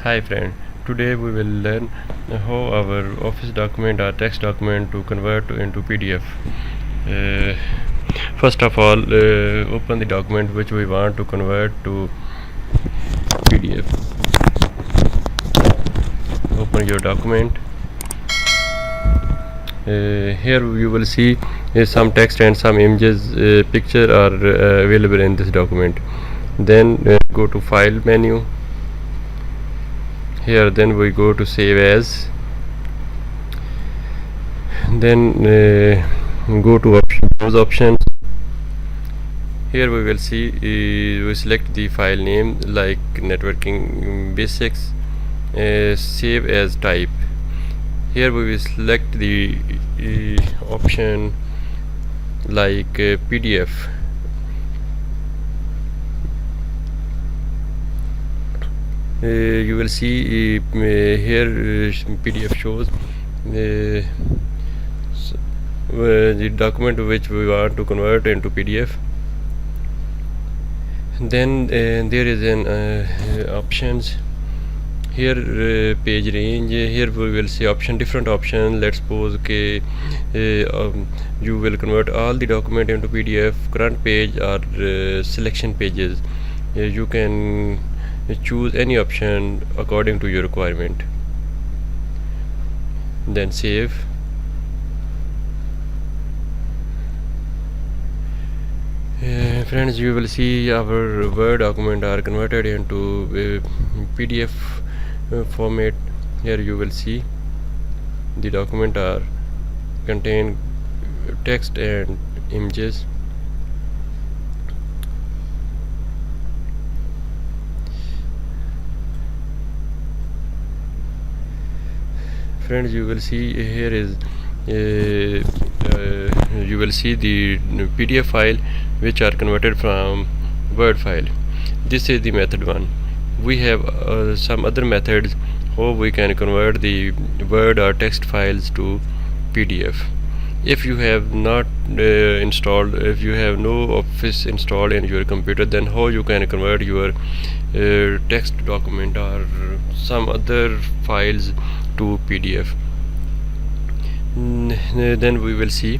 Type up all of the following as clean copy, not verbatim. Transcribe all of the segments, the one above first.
Hi friend, today we will learn how our office document or text document to convert into PDF. Uh, First of all, open the document which we want to convert to PDF. Open your document. Here you will see some text and some images, picture are available in this document. Then go to file menu. Here then we go to save as. Then go to browse options. Here we will see we select the file name like networking basics, save as type. Here we will select the option like PDF. You will see here PDF shows the document which we want to convert into PDF. Then there is an options here, page range. Here we will see different option. Let's suppose okay, you will convert all the document into PDF, current page or selection pages. You can choose any option according to your requirement. Then save. Friends, you will see our Word document are converted into PDF format. Here you will see the document are contain text and images. Friends, you will see here is you will see the PDF file which are converted from Word file. This is the method 1. We have some other methods how we can convert the Word or text files to PDF. If you have not installed, if you have no Office installed in your computer, then how you can convert your text document or some other files to PDF. Then we will see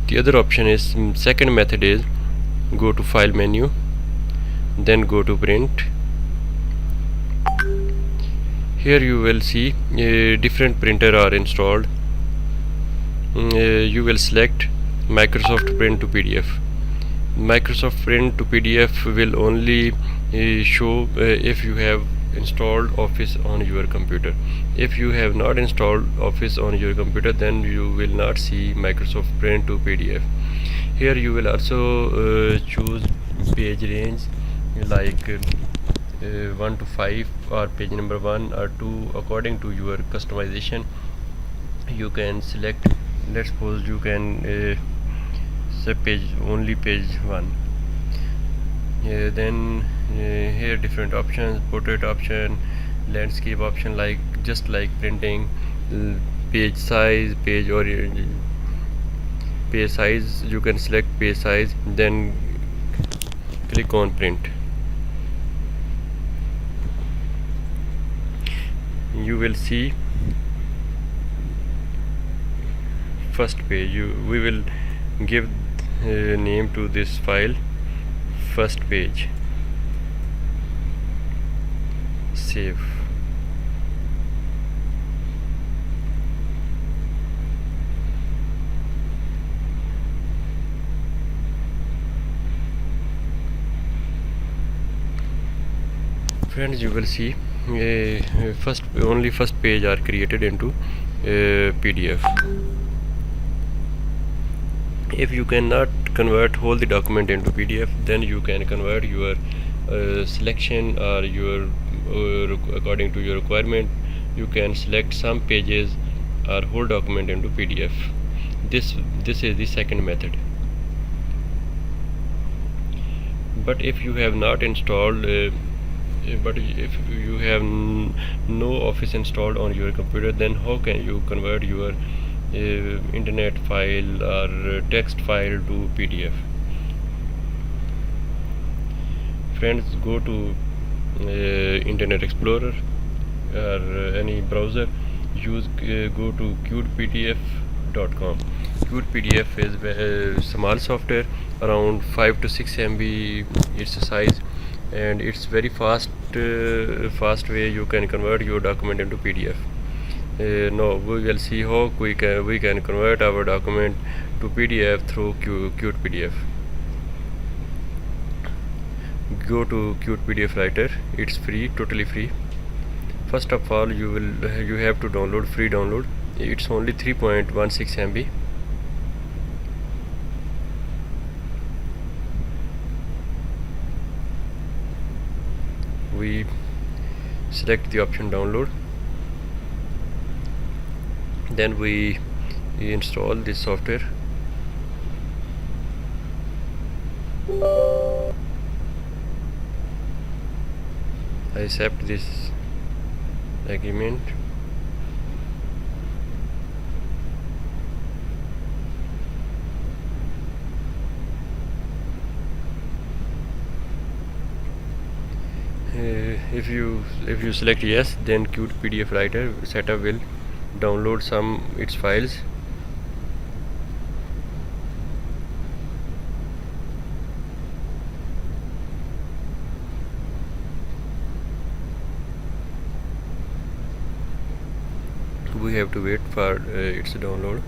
the other option is second method is go to file menu, then go to print. Here you will see different printer are installed. You will select Microsoft Print to PDF. Microsoft Print to PDF will only show if you have installed Office on your computer. If you have not installed Office on your computer, then you will not see Microsoft Print to PDF. Here you will also choose page range like 1 to 5 or page number 1 or 2 according to your customization. You can select, let's suppose you can say only page 1. Then here different options, portrait option, landscape option, like just like printing, page size, page size. You can select page size, then click on print. You will see first page. We will give name to this file first page. Save. Friends, you will see only first page are created into PDF. If you cannot convert whole the document into PDF, then you can convert your selection or your according to your requirement. You can select some pages or whole document into PDF. This is the second method. But if you have not installed but if you have no Office installed on your computer, then how can you convert your internet file or text file to PDF? Friends, go to Internet Explorer or any browser, go to qtpdf.com. Qtpdf is a small software, around 5 to 6 MB its size, and it's very fast way you can convert your document into PDF. Now we will see how we can convert our document to PDF through Qt PDF. Go to Qt PDF Writer. It's free, totally free. First of all, you have to download free download. It's only 3.16 MB. We select the option download, then we install this software. I accept this agreement. If you select yes, then Qt PDF Writer setup will download its files. We have to wait for its download.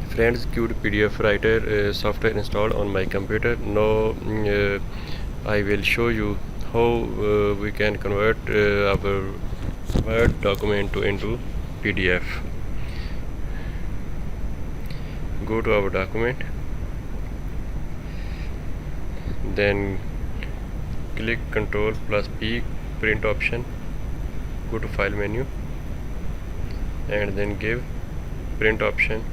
Friends, Qt PDF Writer software installed on my computer. Now I will show you how we can convert our Word document into PDF. Go to our document, then click Ctrl+P, print option, go to file menu, and then give print option.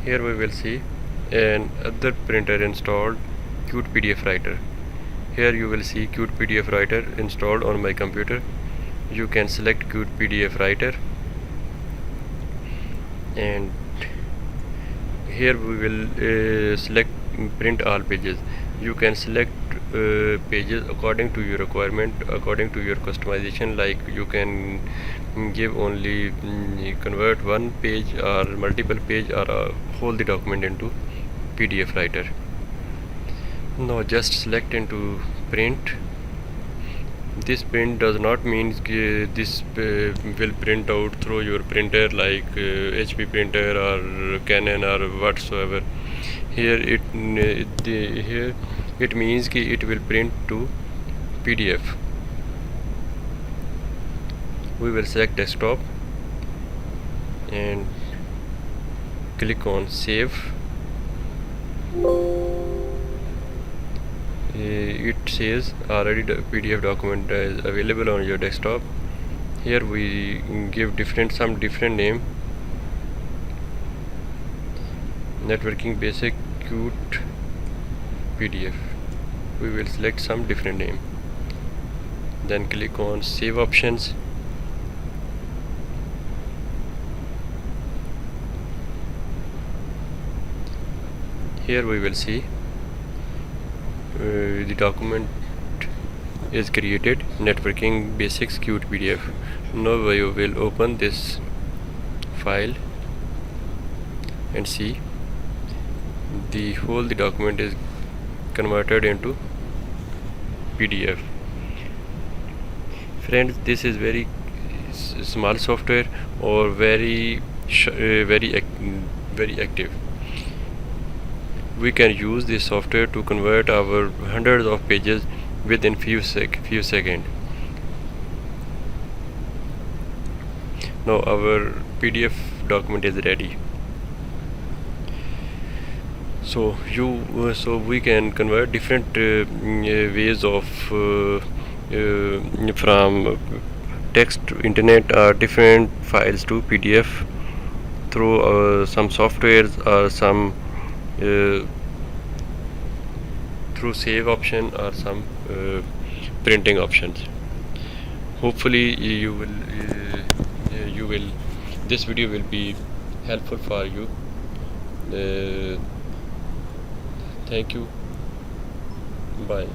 Here we will see an other printer installed, Qt PDF Writer. Here you will see Qt PDF Writer installed on my computer. You can select Qt PDF Writer, and here we will select print all pages. You can select pages according to your requirement, according to your customization. Like you can give only convert one page or multiple page, or hold the document into PDF Writer. Now just select into print. This print does not mean this will print out through your printer like HP printer or Canon or whatsoever. Here it means it will print to PDF. We will select desktop and click on save. It says already the PDF document is available on your desktop. Here we give some different name. Networking basic Qt PDF. We will select some different name, then click on save options. Here we will see the document is created, networking basics Qt PDF. Now we will open this file and see the document is converted into PDF. Friends, this is very small software or very active. We can use this software to convert our hundreds of pages within few seconds. Now our PDF document is ready. So we can convert different ways of from text to internet or different files to PDF through some softwares or some through save option or some printing options. Hopefully this video will be helpful for you. Thank you. Bye.